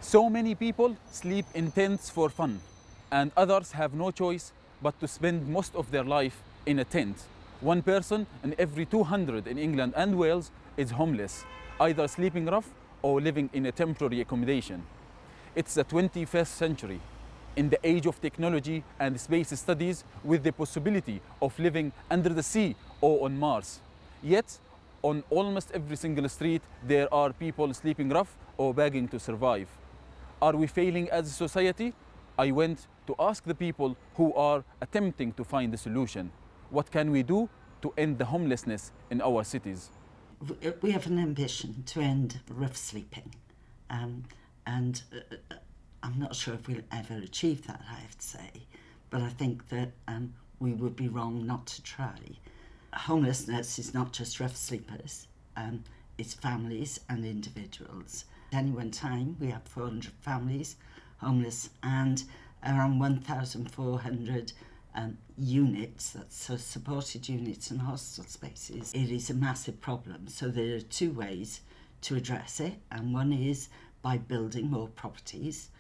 So many people sleep in tents for fun, and others have no choice but to spend most of their life in a tent. One person in every 200 in England and Wales is homeless, either sleeping rough or living in a temporary accommodation. It's the 21st century, in the age of technology and space studies, with the possibility of living under the sea or on Mars. Yet, on almost every single street, there are people sleeping rough or begging to survive. Are we failing as a society? I went to ask the people who are attempting to find a solution. What can we do to end the homelessness in our cities? We have an ambition to end rough sleeping, and I'm not sure if we'll ever achieve that, I have to say, but I think that we would be wrong not to try. Homelessness is not just rough sleepers, it's families and individuals. At any one time, we have 400 families homeless and around 1,400 units, that's so supported units and hostel spaces. It is a massive problem, so there are two ways to address it, and one is by building more properties,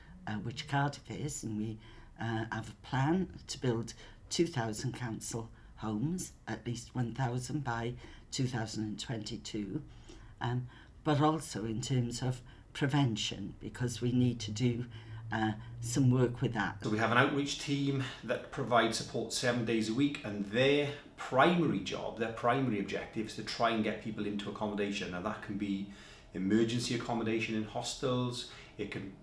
which Cardiff is, and we have a plan to build 2,000 council homes, at least 1,000 by 2022, but also in terms of prevention, because we need to do some work with that. So we have an outreach team that provides support 7 days a week, and their primary job, their primary objective is to try and get people into accommodation, and that can be emergency accommodation in hostels, it can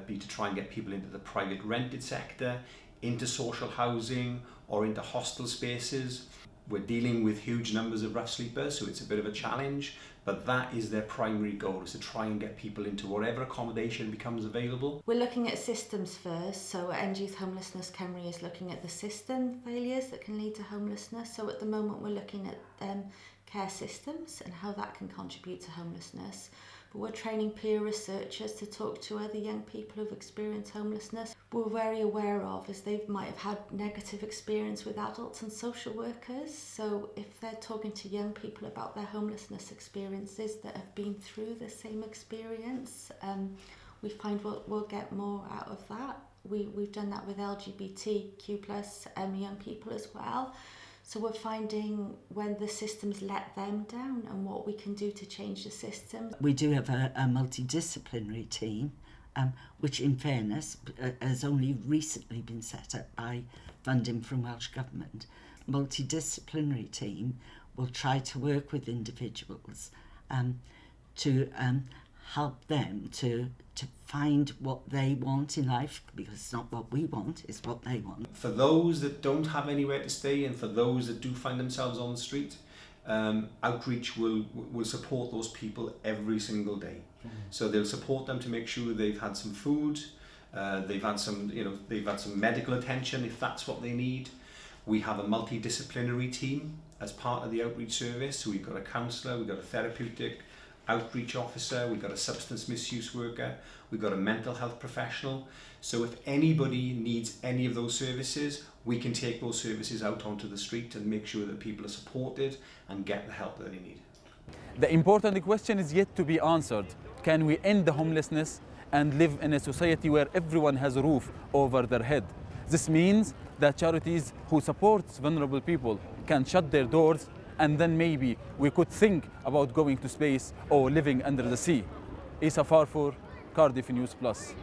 be to try and get people into the private rented sector, into social housing or into hostel spaces. We're dealing with huge numbers of rough sleepers, so it's a bit of a challenge, but that is their primary goal, is to try and get people into whatever accommodation becomes available. We're looking at systems first, so at End Youth Homelessness Cymru is looking at the system failures that can lead to homelessness. So at the moment we're looking at care systems and how that can contribute to homelessness. But we're training peer researchers to talk to other young people who've experienced homelessness. We're very aware of, as they might have had negative experience with adults and social workers. So if they're talking to young people about their homelessness experiences that have been through the same experience, we find we'll get more out of that. We've done that with LGBTQ+ young people as well. So we're finding when the systems let them down and what we can do to change the system. We do have a multidisciplinary team, which in fairness has only recently been set up by funding from Welsh Government. Multidisciplinary team will try to work with individuals to help them to find what they want in life, because it's not what we want, it's what they want. For those that don't have anywhere to stay, and for those that do find themselves on the street, outreach will support those people every single day. So they'll support them to make sure they've had some food, they've had some medical attention if that's what they need. We have a multidisciplinary team as part of the outreach service. So we've got a counsellor, we've got a therapeutic outreach officer, we've got a substance misuse worker, we've got a mental health professional. So if anybody needs any of those services, we can take those services out onto the street and make sure that people are supported and get the help that they need. The important question is yet to be answered. Can we end the homelessness and live in a society where everyone has a roof over their head? This means that charities who support vulnerable people can shut their doors, and then maybe we could think about going to space or living under the sea. Isa Farfour, Cardiff News Plus.